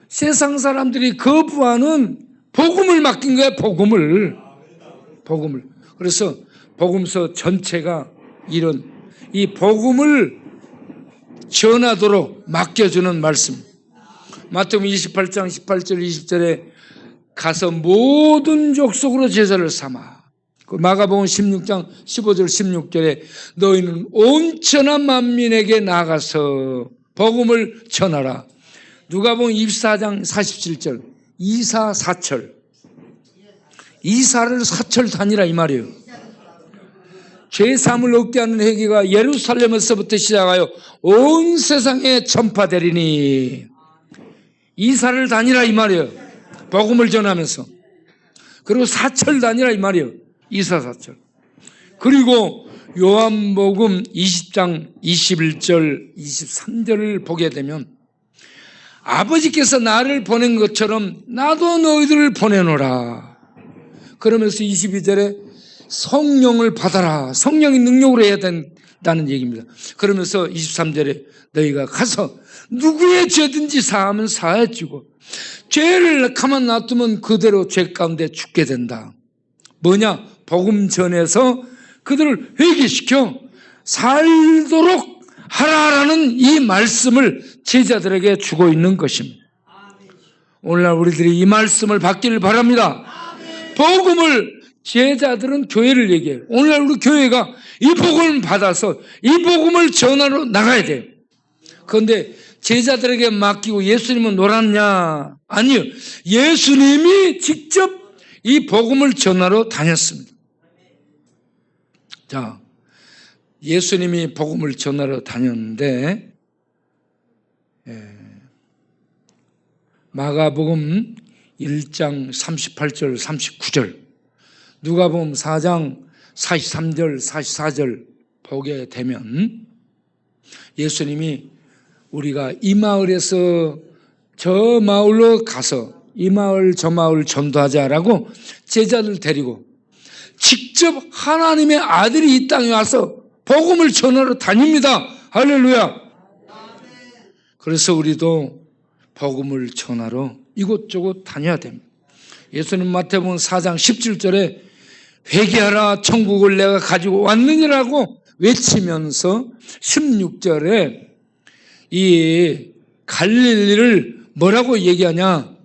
세상 사람들이 거부하는 복음을 맡긴 거예요. 복음을. 그래서 복음서 전체가 이런 이 복음을 전하도록 맡겨주는 말씀. 마태복음 28장 18절 20절에 가서 모든 족속으로 제자를 삼아. 마가복음 16장 15절 16절에 너희는 온 천하 만민에게 나가서 복음을 전하라. 누가복음 24장 47절 이사사철. 이사를 사철 다니라 이 말이에요. 죄사함을 얻게 하는 회개가 예루살렘에서부터 시작하여 온 세상에 전파되리니 이사를 다니라 이 말이에요. 복음을 전하면서. 그리고 사철 다니라 이 말이에요. 이사사철. 그리고 요한복음 20장 21절 23절을 보게 되면 아버지께서 나를 보낸 것처럼 나도 너희들을 보내노라. 그러면서 22절에 성령을 받아라. 성령이 능력으로 해야 된다는 얘기입니다. 그러면서 23절에 너희가 가서 누구의 죄든지 사하면 사해주고 죄를 가만 놔두면 그대로 죄 가운데 죽게 된다. 뭐냐? 복음 전해서 그들을 회개시켜 살도록 하라라는 이 말씀을 제자들에게 주고 있는 것입니다. 오늘날 우리들이 이 말씀을 받기를 바랍니다. 복음을 제자들은 교회를 얘기해요. 오늘날 우리 교회가 이 복음을 받아서 이 복음을 전하러 나가야 돼요. 그런데 제자들에게 맡기고 예수님은 놀았냐? 아니요. 예수님이 직접 이 복음을 전하러 다녔습니다. 자, 예수님이 복음을 전하러 다녔는데 마가복음 1장 38절 39절 누가복음 4장 43절 44절 보게 되면 예수님이 우리가 이 마을에서 저 마을로 가서 이 마을 저 마을 전도하자라고 제자들 데리고 직접 하나님의 아들이 이 땅에 와서 복음을 전하러 다닙니다. 할렐루야. 그래서 우리도 복음을 전하러 이곳저곳 다녀야 됩니다. 예수님 마태복음 4장 17절에 회개하라 천국을 내가 가지고 왔느니라고 외치면서 16절에 이 갈릴리를 뭐라고 얘기하냐?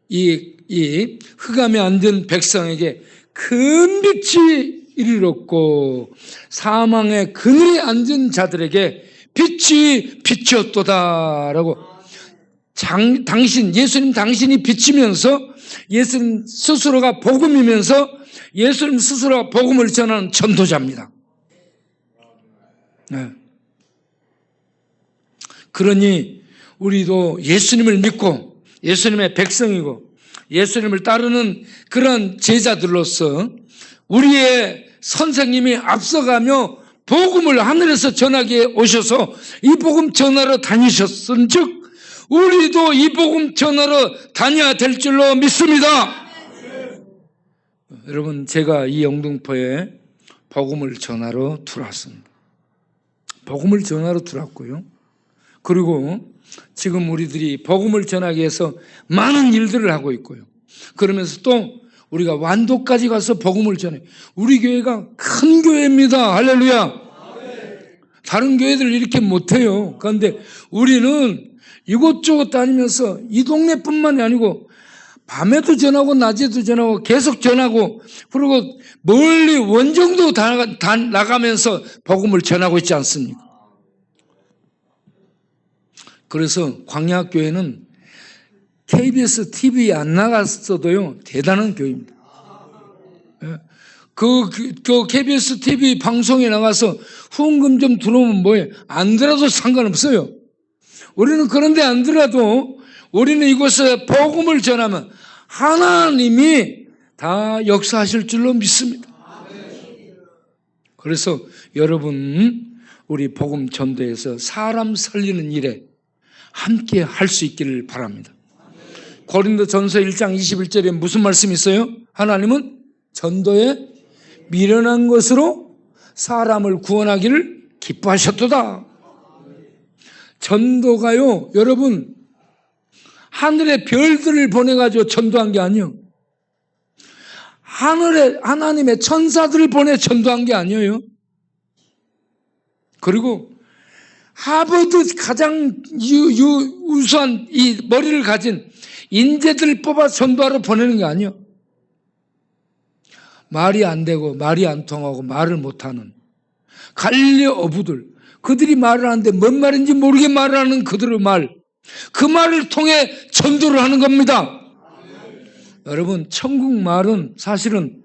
이 흑암에 앉은 백성에게 큰 빛이 이르렀고 사망의 그늘에 앉은 자들에게 빛이 비추었도다라고 예수님 당신이 비치면서 예수님 스스로가 복음이면서 예수님 스스로가 복음을 전하는 전도자입니다. 네. 그러니 우리도 예수님을 믿고 예수님의 백성이고 예수님을 따르는 그런 제자들로서 우리의 선생님이 앞서가며 복음을 하늘에서 전하기에 오셔서 이 복음 전하러 다니셨은즉 우리도 이 복음 전하러 다녀야 될 줄로 믿습니다. 여러분, 제가 이 영등포에 복음을 전하러 들어왔습니다. 복음을 전하러 들어왔고요. 그리고 지금 우리들이 복음을 전하기 위해서 많은 일들을 하고 있고요. 그러면서 또 우리가 완도까지 가서 복음을 전해. 우리 교회가 큰 교회입니다. 할렐루야. 다른 교회들 이렇게 못해요. 그런데 우리는 이곳저곳 다니면서 이 동네뿐만이 아니고 밤에도 전하고 낮에도 전하고 계속 전하고 그리고 멀리 원정도 다 나가면서 복음을 전하고 있지 않습니까? 그래서 광야교회는 KBS TV에 안 나갔어도요 대단한 교회입니다. 그 KBS TV 방송에 나가서 후원금 좀 들어오면 뭐예요? 안 들어도 상관없어요. 우리는 그런데 안 들어도 우리는 이곳에 복음을 전하면 하나님이 다 역사하실 줄로 믿습니다. 그래서 여러분 우리 복음 전도에서 사람 살리는 일에 함께 할 수 있기를 바랍니다. 고린도전서 1장 21절에 무슨 말씀이 있어요? 하나님은 전도에 미련한 것으로 사람을 구원하기를 기뻐하셨도다. 전도가요, 여러분, 하늘의 별들을 보내가지고 전도한 게 아니에요. 하늘에 하나님의 천사들을 보내 전도한 게 아니에요. 그리고 하버드 가장 우수한 이 머리를 가진 인재들을 뽑아 전도하러 보내는 게 아니에요. 말이 안 되고 말이 안 통하고 말을 못하는 갈릴리 어부들, 그들이 말을 하는데 뭔 말인지 모르게 말을 하는 그들의 말, 그 말을 통해 전도를 하는 겁니다. 여러분, 천국 말은 사실은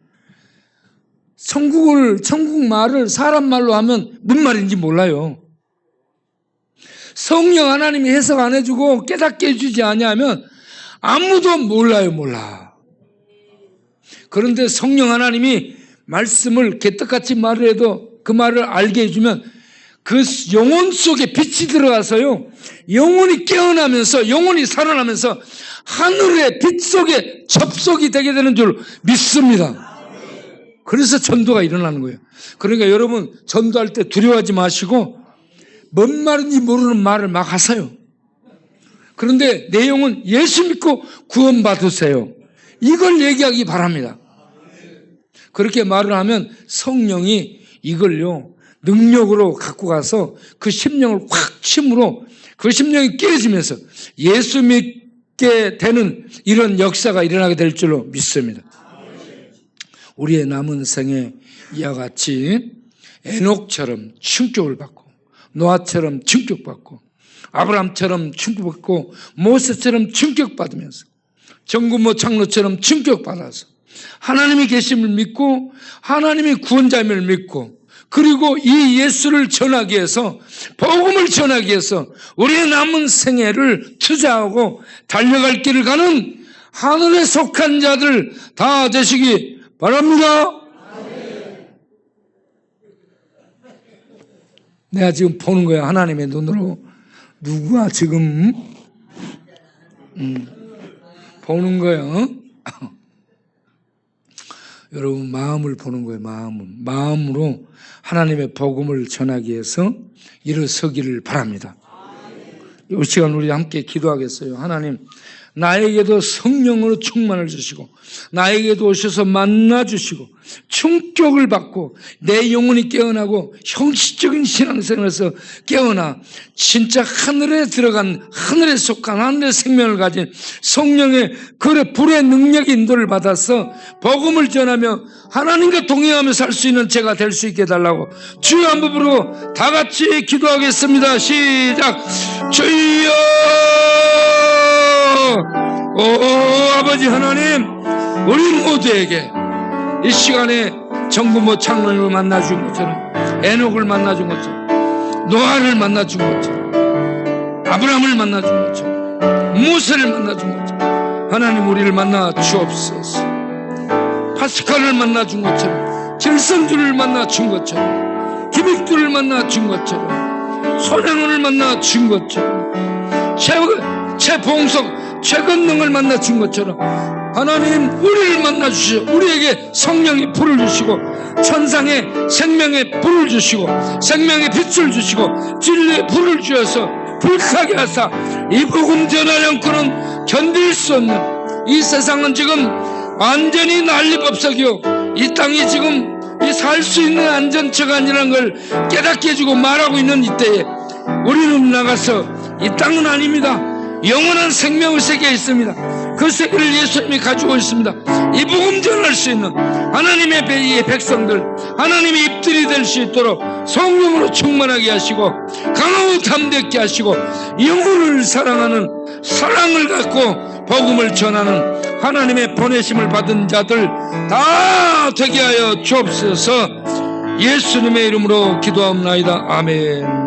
천국 말을 사람 말로 하면 뭔 말인지 몰라요. 성령 하나님이 해석 안 해주고 깨닫게 해주지 않으면 아무도 몰라. 그런데 성령 하나님이 말씀을 개떡같이 말을 해도 그 말을 알게 해주면 그 영혼 속에 빛이 들어가서요, 영혼이 깨어나면서 영혼이 살아나면서 하늘의 빛 속에 접속이 되게 되는 줄 믿습니다. 그래서 전도가 일어나는 거예요. 그러니까 여러분 전도할 때 두려워하지 마시고 뭔 말인지 모르는 말을 막 하세요. 그런데 내용은 예수 믿고 구원받으세요. 이걸 얘기하기 바랍니다. 그렇게 말을 하면 성령이 이걸요 능력으로 갖고 가서 그 심령을 확 침으로 그 심령이 깨어지면서 예수 믿게 되는 이런 역사가 일어나게 될 줄로 믿습니다. 우리의 남은 생에 이와 같이 에녹처럼 충격을 받고 노아처럼 충격받고 아브라함처럼 충격받고 모세처럼 충격받으면서 정구모 장로처럼 충격받아서 하나님이 계심을 믿고 하나님이 구원자임을 믿고 그리고 이 예수를 전하기 위해서 복음을 전하기 위해서 우리의 남은 생애를 투자하고 달려갈 길을 가는 하늘에 속한 자들 다 되시기 바랍니다. 내가 지금 보는 거야. 하나님의 눈으로. 누구야 지금? 보는 거야. 여러분 마음을 보는 거예요. 마음으로 하나님의 복음을 전하기 위해서 일어서기를 바랍니다. 이 시간 우리 함께 기도하겠어요. 하나님, 나에게도 성령으로 충만을 주시고 나에게도 오셔서 만나주시고 충격을 받고 내 영혼이 깨어나고 형식적인 신앙생활에서 깨어나 진짜 하늘에 들어간, 하늘에 속한, 하늘의 생명을 가진 성령의 불의 능력 인도를 받아서 복음을 전하며 하나님과 동행하며 살 수 있는 제가 될 수 있게 해달라고 주여 한번 부르고 다 같이 기도하겠습니다. 시작. 주여, 오 아버지 하나님, 우리 모두에게 이 시간에 정부모 장로님을 만나준 것처럼, 에녹을 만나준 것처럼, 노아를 만나준 것처럼, 아브라함을 만나준 것처럼, 모세를 만나준 것처럼 하나님 우리를 만나 주옵소서. 파스칼을 만나준 것처럼, 질성주를 만나준 것처럼, 기믹두를 만나준 것처럼, 손행원을 만나준 것처럼, 최봉석 최건능을 만나준 것처럼 하나님 우리를 만나주시고 우리에게 성령의 불을 주시고 천상의 생명의 불을 주시고 생명의 빛을 주시고 진리의 불을 주셔서 불타게 하사 이 복음 전하령꾼은 견딜 수 없는 이 세상은 지금 완전히 난리법석이요, 이 땅이 지금 이 살 수 있는 안전처가 아니라는 걸 깨닫게 해주고 말하고 있는 이때에 우리는 나가서 이 땅은 아닙니다, 영원한 생명의 세계에 있습니다. 그 세계를 예수님이 가지고 있습니다. 이 복음 전할 수 있는 하나님의 백성들, 하나님의 입들이 될 수 있도록 성령으로 충만하게 하시고 강하고 담대케 하시고 영혼을 사랑하는 사랑을 갖고 복음을 전하는 하나님의 보내심을 받은 자들 다 되게 하여 주옵소서. 예수님의 이름으로 기도합니다. 아멘.